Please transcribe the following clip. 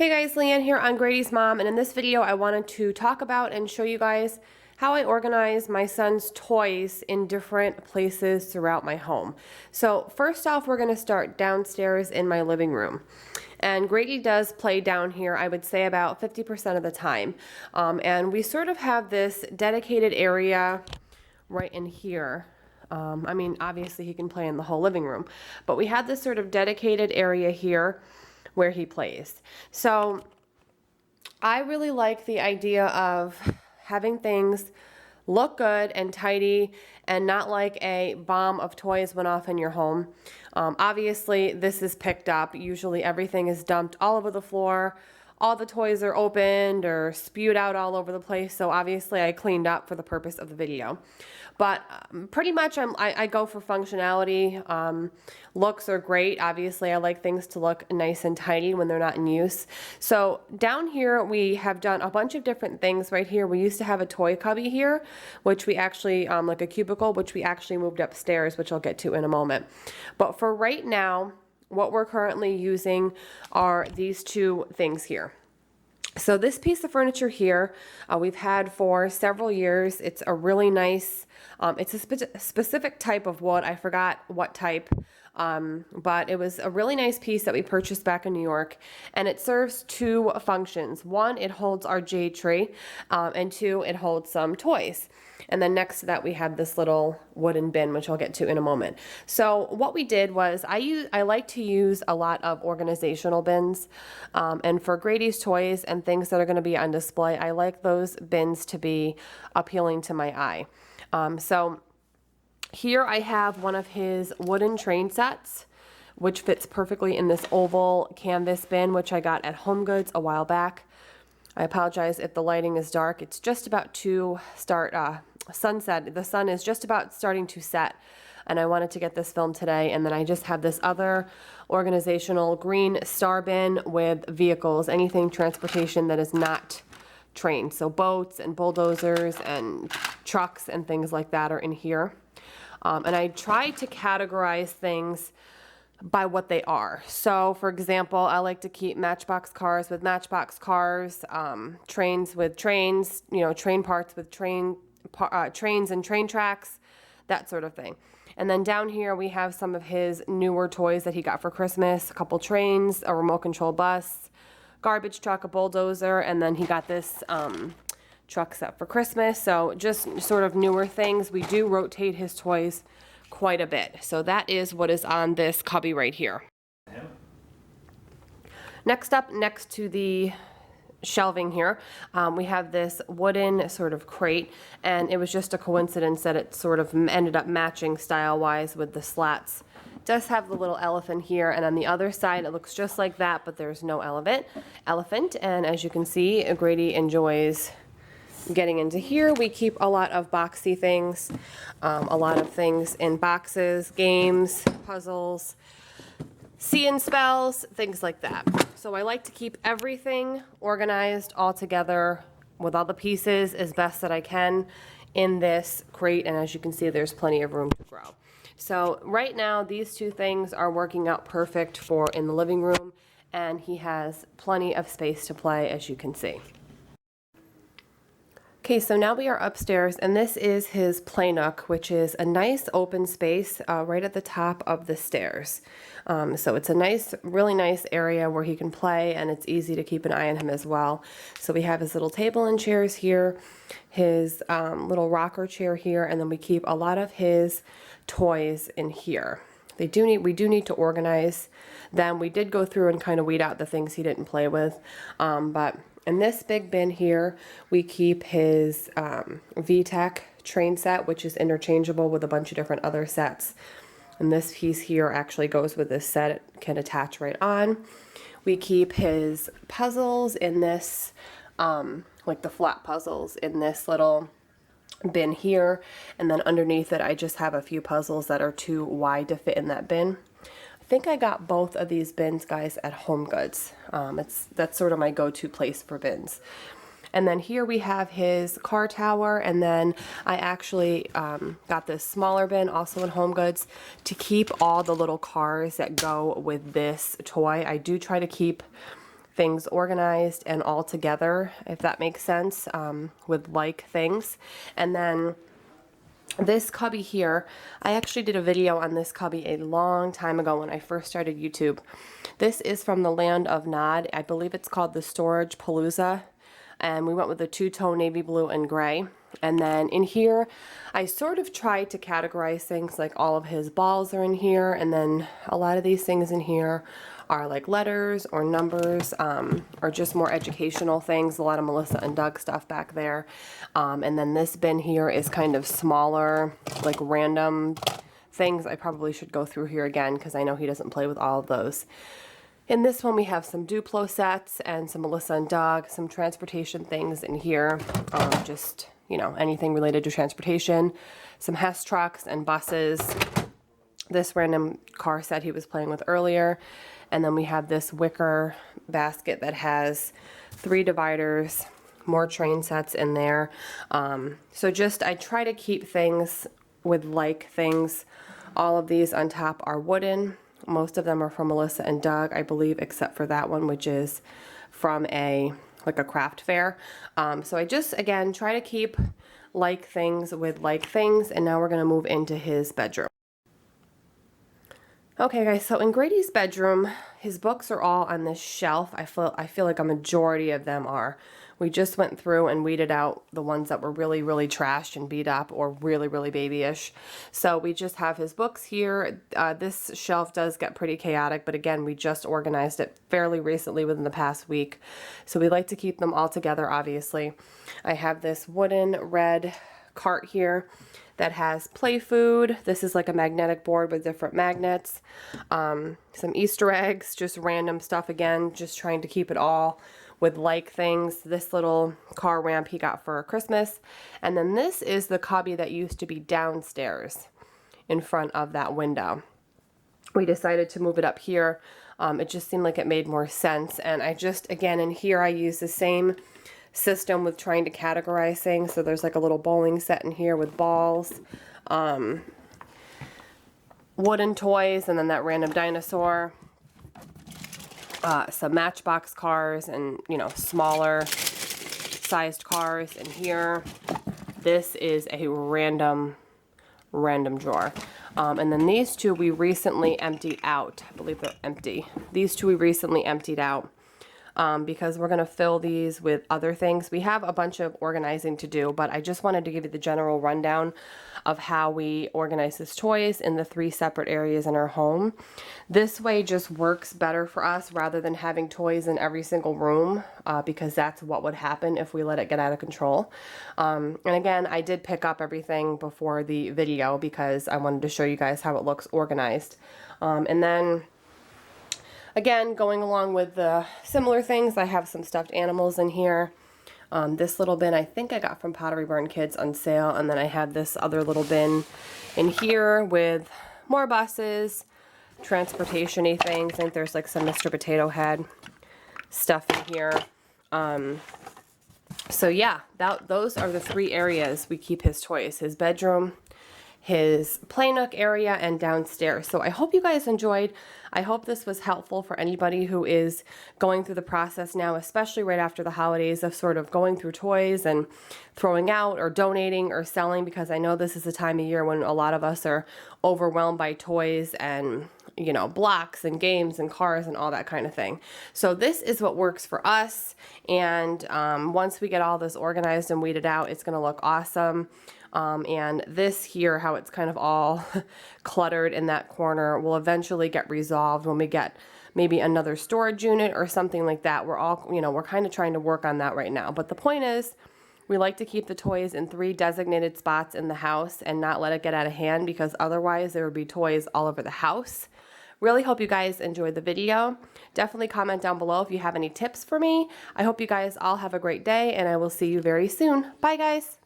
Hey guys, Leanne here on Grady's Mom, and in this video I wanted to talk about and show you guys how I organize my son's toys in different places throughout my home. So first off, we're going to start downstairs in my living room. And Grady does play down here, I would say about 50% of the time. And we sort of have this dedicated area right in here. I mean, obviously he can play in the whole living room, but we have this sort of dedicated area here where he plays. So I really like the idea of having things look good and tidy and not like a bomb of toys went off in your home. Obviously this is picked up. Usually everything is dumped all over the floor. All the toys are opened or spewed out all over the place. So obviously I cleaned up for the purpose of the video. But pretty much I go for functionality. Looks are great. Obviously I like things to look nice and tidy when they're not in use. So down here we have done a bunch of different things right here. We used to have a toy cubby here, which we actually, like a cubicle, which we actually moved upstairs, which I'll get to in a moment. But for right now, what we're currently using are these two things here. So this piece of furniture here, we've had for several years. It's a really nice, it's a specific type of wood. I forgot what type, but it was a really nice piece that we purchased back in New York, and it serves two functions. One, it holds our jade tree, and two, it holds some toys. And then next to that we have this little wooden bin, which I'll get to in a moment. So what we did was I like to use a lot of organizational bins, and for Grady's toys and things that are going to be on display, I like those bins to be appealing to my eye. So here I have one of his wooden train sets, which fits perfectly in this oval canvas bin, which I got at HomeGoods a while back. I apologize if the lighting is dark. It's just about to start sunset. The sun is just about starting to set, and I wanted to get this filmed today. And then I just have this other organizational green star bin with vehicles, anything transportation that is not trains. So boats and bulldozers and trucks and things like that are in here. And I try to categorize things by what they are. So for example, I like to keep Matchbox cars with Matchbox cars, trains with trains, you know, train parts with trains and train tracks, that sort of thing. And then down here we have some of his newer toys that he got for Christmas, a couple trains, a remote control bus, garbage truck, a bulldozer, and then he got this truck set for Christmas. So just sort of newer things. We do rotate his toys quite a bit. So that is what is on this cubby right here. Next up, next to the shelving here, we have this wooden sort of crate, and it was just a coincidence that it sort of ended up matching style-wise with the slats. It does have the little elephant here, and on the other side it looks just like that, but there's no elephant. And as you can see, Grady enjoys getting into here. We keep a lot of boxy things, a lot of things in boxes, games, puzzles, see and spells, things like that. So I like to keep everything organized all together with all the pieces as best that I can in this crate, and as you can see, there's plenty of room to grow. So right now these two things are working out perfect for in the living room, and he has plenty of space to play, as you can see. Okay, so now we are upstairs, and this is his play nook, which is a nice open space right at the top of the stairs. So it's a nice, really nice area where he can play, and it's easy to keep an eye on him as well. So we have his little table and chairs here, his little rocker chair here, and then we keep a lot of his toys in here. We do need to organize them. We did go through and kind of weed out the things he didn't play with, but in this big bin here, we keep his VTEC train set, which is interchangeable with a bunch of different other sets. And this piece here actually goes with this set. It can attach right on. We keep his puzzles in this, like the flat puzzles in this little bin here. And then underneath it, I just have a few puzzles that are too wide to fit in that bin. I think I got both of these bins, guys, at HomeGoods. That's sort of my go-to place for bins. And then here we have his car tower, and then I actually got this smaller bin also in HomeGoods to keep all the little cars that go with this toy. I do try to keep things organized and all together, if that makes sense, with like things. And then this cubby here, I actually did a video on this cubby a long time ago when I first started YouTube. This is from the land of Nod. I believe it's called the Storage Palooza. And we went with the two-tone navy blue and gray. And then in here, I sort of tried to categorize things, like all of his balls are in here, and then a lot of these things in here are like letters or numbers, or just more educational things. A lot of Melissa and Doug stuff back there. And then this bin here is kind of smaller, like random things. I probably should go through here again because I know he doesn't play with all of those. In this one, we have some Duplo sets and some Melissa and Doug, some transportation things in here, just, you know, anything related to transportation, some Hess trucks and buses, this random car set he was playing with earlier, and then we have this wicker basket that has 3 dividers, more train sets in there. So just, I try to keep things with like things. All of these on top are wooden. Most of them are from Melissa and Doug, I believe, except for that one, which is from like a craft fair. So I just, again, try to keep like things with like things, and now we're going to move into his bedroom. Okay guys, so in Grady's bedroom, his books are all on this shelf. I feel like a majority of them are. We just went through and weeded out the ones that were really, really trashed and beat up or really, really babyish. So we just have his books here. This shelf does get pretty chaotic, but again, we just organized it fairly recently within the past week. So we like to keep them all together, obviously. I have this wooden red cart here that has play food. This is like a magnetic board with different magnets, some Easter eggs, just random stuff again, just trying to keep it all with like things. This little car ramp he got for Christmas. And then this is the cubby that used to be downstairs in front of that window. We decided to move it up here. It just seemed like it made more sense. And I just, again, in here I use the same system with trying to categorize things. So there's like a little bowling set in here with balls, wooden toys, and then that random dinosaur, some Matchbox cars, and, you know, smaller sized cars in here. This is a random drawer. And then these two we recently emptied out. I believe they're empty. These two we recently emptied out. Because we're going to fill these with other things. We have a bunch of organizing to do, but I just wanted to give you the general rundown of how we organize his toys in the 3 separate areas in our home. This way just works better for us rather than having toys in every single room, because that's what would happen if we let it get out of control. And again, I did pick up everything before the video because I wanted to show you guys how it looks organized. And then again, going along with the similar things, I have some stuffed animals in here. This little bin I think I got from Pottery Barn Kids on sale, and then I have this other little bin in here with more buses, transportation-y things. I think there's like some Mr. Potato Head stuff in here. So yeah, those are the 3 areas we keep his toys: his bedroom, his play nook area, and downstairs. So I hope you guys enjoyed. I hope this was helpful for anybody who is going through the process now, especially right after the holidays, of sort of going through toys and throwing out or donating or selling, because I know this is a time of year when a lot of us are overwhelmed by toys and, you know, blocks and games and cars and all that kind of thing. So this is what works for us, and once we get all this organized and weeded out, it's going to look awesome. And this here, how it's kind of all cluttered in that corner, will eventually get resolved when we get maybe another storage unit or something like that. We're all, you know, we're kind of trying to work on that right now. But the point is, we like to keep the toys in 3 designated spots in the house and not let it get out of hand, because otherwise there would be toys all over the house. Really hope you guys enjoyed the video. Definitely comment down below if you have any tips for me. I hope you guys all have a great day, and I will see you very soon. Bye guys.